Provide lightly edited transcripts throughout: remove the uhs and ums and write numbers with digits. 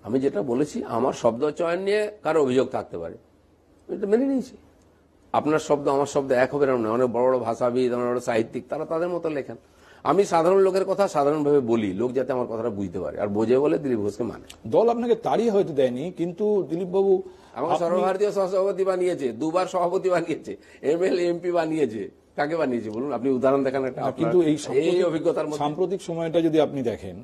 আমি যেটা বলেছি, আমার শব্দ চয়ন নিয়ে কারো অভিযোগ থাকতে পারে, এটা মেনে নিয়েছি। আপনার শব্দ আমার শব্দ এক হবে না, অনেক বড় বড় ভাষাবিদ, অনেক বড় সাহিত্যিক, তারা তাদের মতো লেখেন। আমি সাধারণ লোকের কথা সাধারণভাবে বলি, লোক যাতে আমার কথাটা বুঝতে পারে আর বোঝে বলে দিলীপ ঘোষকে মানে। দল আপনাকে তাড়িয়ে হয়তো দেয়নি, কিন্তু দিলীপ বাবু আমাকে সর্বভারতীয় সহসভাপতি বানিয়েছে, 2 বার সভাপতি বানিয়েছে, এমএলএ এমপি বানিয়েছে। কাকে বানিয়েছে বলুন, আপনি উদাহরণ দেখান একটা। কিন্তু এই অভিজ্ঞতার সাম্প্রতিক সময়টা যদি আপনি দেখেন,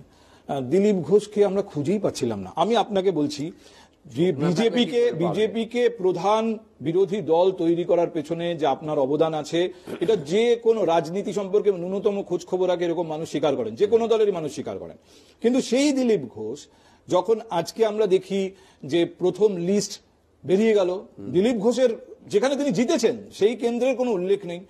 দিলীপ ঘোষকে আমরা খুঁজেই পাচ্ছিলাম না। আমি আপনাকে বলছি, বিজেপিকে প্রধান বিরোধী দল তৈরি করার পেছনে যে আপনার অবদান আছে, এটা যে কোনো রাজনীতি সম্পর্কে ন্যূনতম খোঁজ খবর আগে এরকম মানুষ স্বীকার করেন, যে কোনো দলেরই মানুষ স্বীকার করেন। কিন্তু সেই দিলীপ ঘোষ যখন আজকে আমরা দেখি যে প্রথম লিস্ট বেরিয়ে গেল, দিলীপ ঘোষের যেখানে তিনি জিতেছেন সেই কেন্দ্রের কোনো উল্লেখ নেই,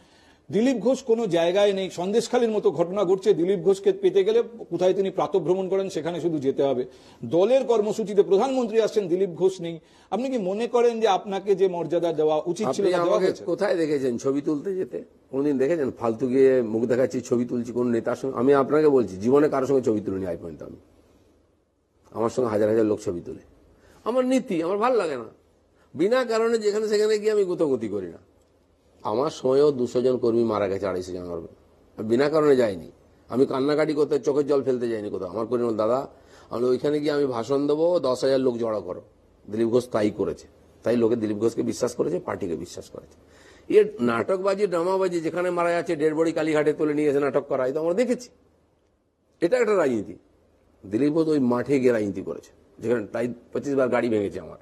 দিলীপ ঘোষ কোনো জায়গায় নেই। সন্দেশখালীর মতো ঘটনা ঘটছে, দিলীপ ঘোষকে পেতে গেলে কোথায় তিনি প্রাতঃভ্রমণ করেন সেখানে শুধু যেতে হবে। দলের কর্মসূচিতে প্রধানমন্ত্রী আসছেন, দিলীপ ঘোষ নেই। আপনি কি মনে করেন যে আপনাকে যে মর্যাদা দেওয়া উচিত ছিল? কোথায় দেখেছেন ছবি তুলতে যেতে? কোনদিন দেখেছেন ফালতু গিয়ে মুখ দেখাচ্ছি, ছবি তুলছি কোন নেতার সঙ্গে? আমি আপনাকে বলছি, জীবনে কারোর সঙ্গে ছবি তুলিনি আজ পর্যন্ত। আমি আমার সঙ্গে হাজার হাজার লোক ছবি তুলে, আমার নীতি, আমার ভালো লাগে না। বিনা কারণে যেখানে সেখানে গিয়ে আমি গুতোগুতি করি না। আমার সময়েও 200 জন কর্মী মারা গেছে, 250 জন মারবে, বিনা কারণে যায়নি। আমি কান্নাকাটি করতে, চোখের জল ফেলতে যাইনি কোথাও। আমার কর্মী দাদা, আমি ওইখানে গিয়ে আমি ভাষণ দেবো, 10,000 লোক জড়ো করো। দিলীপ ঘোষ তাই করেছে, তাই লোকে দিলীপ ঘোষকে বিশ্বাস করেছে, পার্টিকে বিশ্বাস করেছে। এর নাটকবাজি, ড্রামাবাজি, যেখানে মারা যাচ্ছে ডেড বডি কালীঘাটে তুলে নিয়ে এসে নাটক করা, এটা আমরা দেখেছি। এটা একটা রাজনীতি। দিলীপ ঘোষ ওই মাঠে গিয়ে রাজনীতি করেছে, যেখানে তাই 25 বার গাড়ি ভেঙেছে আমার।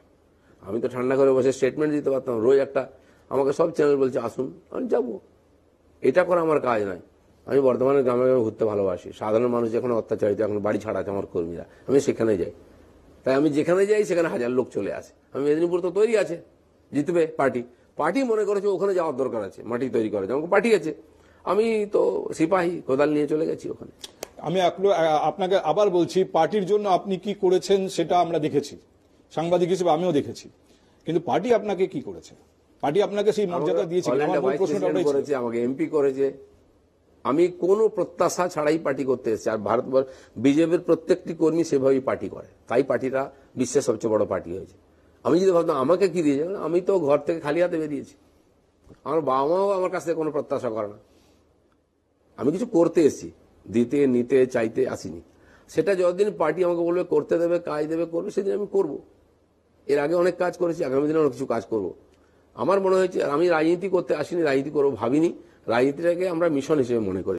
আমি তো ঠান্ডা করে বসে স্টেটমেন্ট দিতে পারতাম। রোজ একটা, আমাকে সব চ্যানেল বলছে আসুন, আমি যাবো। এটা করা আমার কাজ নয়। আমি বর্ধমানের গ্রামে গ্রামে ঘুরতে ভালোবাসি। সাধারণ মানুষ যখন অত্যাচারিত, এখন বাড়ি ছাড়া আছে আমার কর্মীরা, আমি সেখানে যাই। তাই আমি যেখানে যাই সেখানে হাজার লোক চলে আসে। আমি মেদিনীপুর তো তৈরি আছে, জিতবে পার্টি মনে করেছে ওখানে যাওয়ার দরকার আছে, মাটি তৈরি করেছে, আমাকে পাঠিয়েছে। আমি তো সিপাহী, কোদাল নিয়ে চলে গেছি ওখানে। আমি আপনাকে আবার বলছি, পার্টির জন্য আপনি কি করেছেন সেটা আমরা দেখেছি, সাংবাদিক হিসেবে আমিও দেখেছি। কিন্তু পার্টি আপনাকে কি করেছে? পার্টি আপনাকে সেই মর্যাদা দিয়েছে? আমাকে এমপি করেছে। আমি কোনো প্রত্যাশা ছাড়াই পার্টি করতে এসেছি। আর ভারতবর্ষ বিজেপির প্রত্যেকটি কর্মী সেভাবেই পার্টি করে, তাই পার্টিটা বিশ্বের সবচেয়ে বড় পার্টি হয়েছে। আমি যদি ভাবতাম আমাকে কি দিয়েছে, আমি তো ঘর থেকে খালি হাতে বেরিয়েছি। আমার বাবা মাও আমার কাছ থেকে কোনো প্রত্যাশা করে না। আমি কিছু করতে এসেছি, দিতে নিতে চাইতে আসিনি। সেটা যতদিন পার্টি আমাকে বলবে করতে দেবে, কাজ দেবে, করবে, সেদিন আমি করব। এর আগে অনেক কাজ করেছি, আগামী দিনে অনেক কিছু কাজ করব। আমার মনে হয়েছে, আমি রাজনীতি করতে আসিনি, রাজনীতি করবো ভাবিনি। রাজনীতিটাকে আমরা মিশন হিসেবে মনে করি।